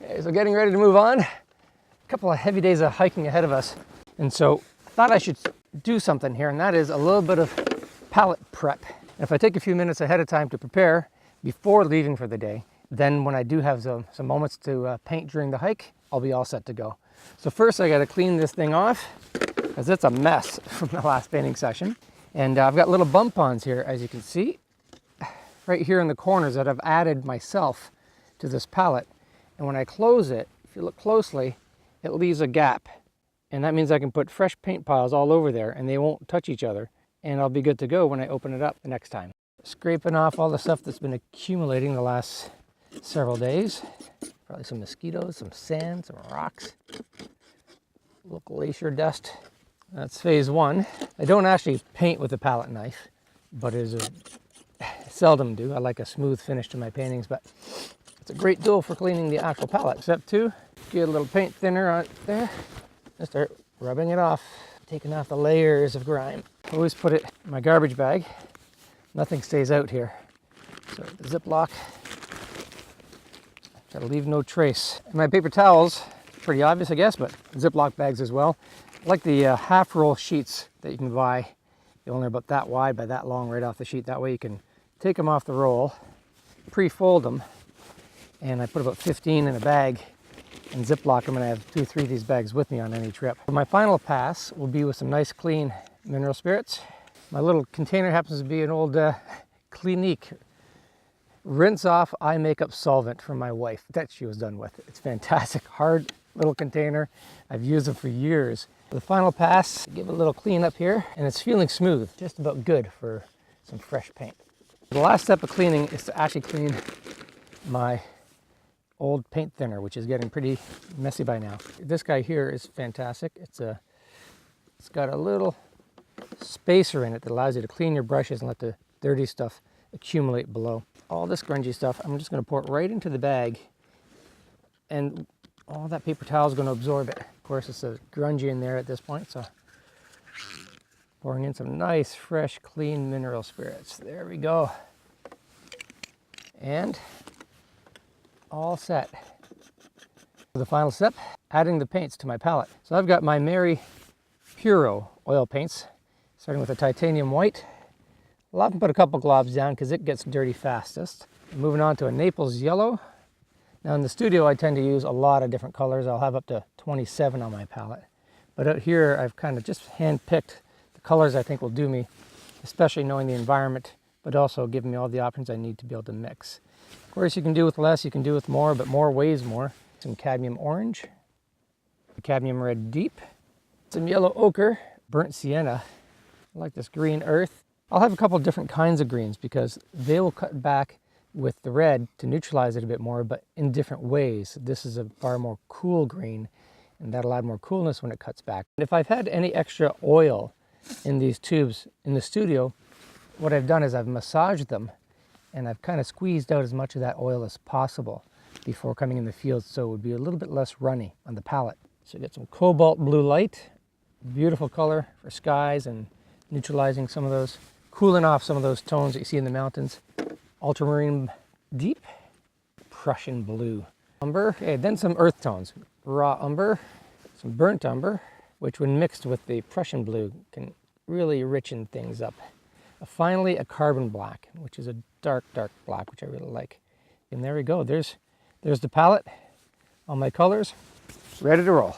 Okay, so getting ready to move on. A couple of heavy days of hiking ahead of us. And so I thought I should do something here, and that is a little bit of pallet prep. And if I take a few minutes ahead of time to prepare before leaving for the day, then when I do have some moments to paint during the hike, I'll be all set to go. So first I got to clean this thing off because it's a mess from the last painting session. And I've got little bump-ons here, as you can see, right here in the corners that I've added myself to this palette. And when I close it, if you look closely, it leaves a gap. And that means I can put fresh paint piles all over there and they won't touch each other. And I'll be good to go when I open it up the next time. Scraping off all the stuff that's been accumulating the last several days. Probably some mosquitoes, some sand, some rocks, little glacier dust. That's phase one. I don't actually paint with a palette knife, but it is seldom do. I like a smooth finish to my paintings, but it's a great tool for cleaning the actual palette. Step two, get a little paint thinner on there and start rubbing it off, taking off the layers of grime. Always put it in my garbage bag. Nothing stays out here. So the Ziploc, try to leave no trace. And my paper towels, pretty obvious I guess, but Ziploc bags as well. I like the half roll sheets that you can buy. They're only about that wide by that long right off the sheet. That way you can take them off the roll, pre-fold them, and I put about 15 in a bag and Ziploc them, and I have 2 or 3 of these bags with me on any trip. My final pass will be with some nice clean mineral spirits. My little container happens to be an old Clinique rinse off eye makeup solvent from my wife that she was done with. It's fantastic, hard little container. I've used them for years. The final pass, give it a little clean up here, and it's feeling smooth, just about good for some fresh paint. The last step of cleaning is to actually clean my old paint thinner, which is getting pretty messy by now. This guy here is fantastic. It's got a little spacer in it that allows you to clean your brushes and let the dirty stuff accumulate below. All this grungy stuff, I'm just going to pour it right into the bag, and all that paper towel is going to absorb it. Of course, it's a grungy in there at this point, so pouring in some nice, fresh, clean mineral spirits. There we go. And all set. For the final step, adding the paints to my palette. So I've got my Mary Puro oil paints, starting with a titanium white. I'll often put a couple globs down because it gets dirty fastest. Moving on to a Naples Yellow. Now in the studio I tend to use a lot of different colors. I'll have up to 27 on my palette. But out here I've kind of just hand-picked the colors I think will do me, especially knowing the environment, but also giving me all the options I need to be able to mix. Of course you can do with less, you can do with more, but more weighs more. Some cadmium orange, cadmium red deep, some yellow ochre, burnt sienna. I like this green earth. I'll have a couple of different kinds of greens because they will cut back with the red to neutralize it a bit more, but in different ways. This is a far more cool green, and that'll add more coolness when it cuts back. And if I've had any extra oil in these tubes in the studio, what I've done is I've massaged them, and I've kind of squeezed out as much of that oil as possible before coming in the field, so it would be a little bit less runny on the palette. So get some cobalt blue light, beautiful color for skies and neutralizing some of those, cooling off some of those tones that you see in the mountains. Ultramarine deep, Prussian blue, umber, okay, then some earth tones, raw umber, some burnt umber, which when mixed with the Prussian blue can really richen things up. Finally, a carbon black, which is a dark, dark black, which I really like. And there we go, there's the palette, all my colors, ready to roll.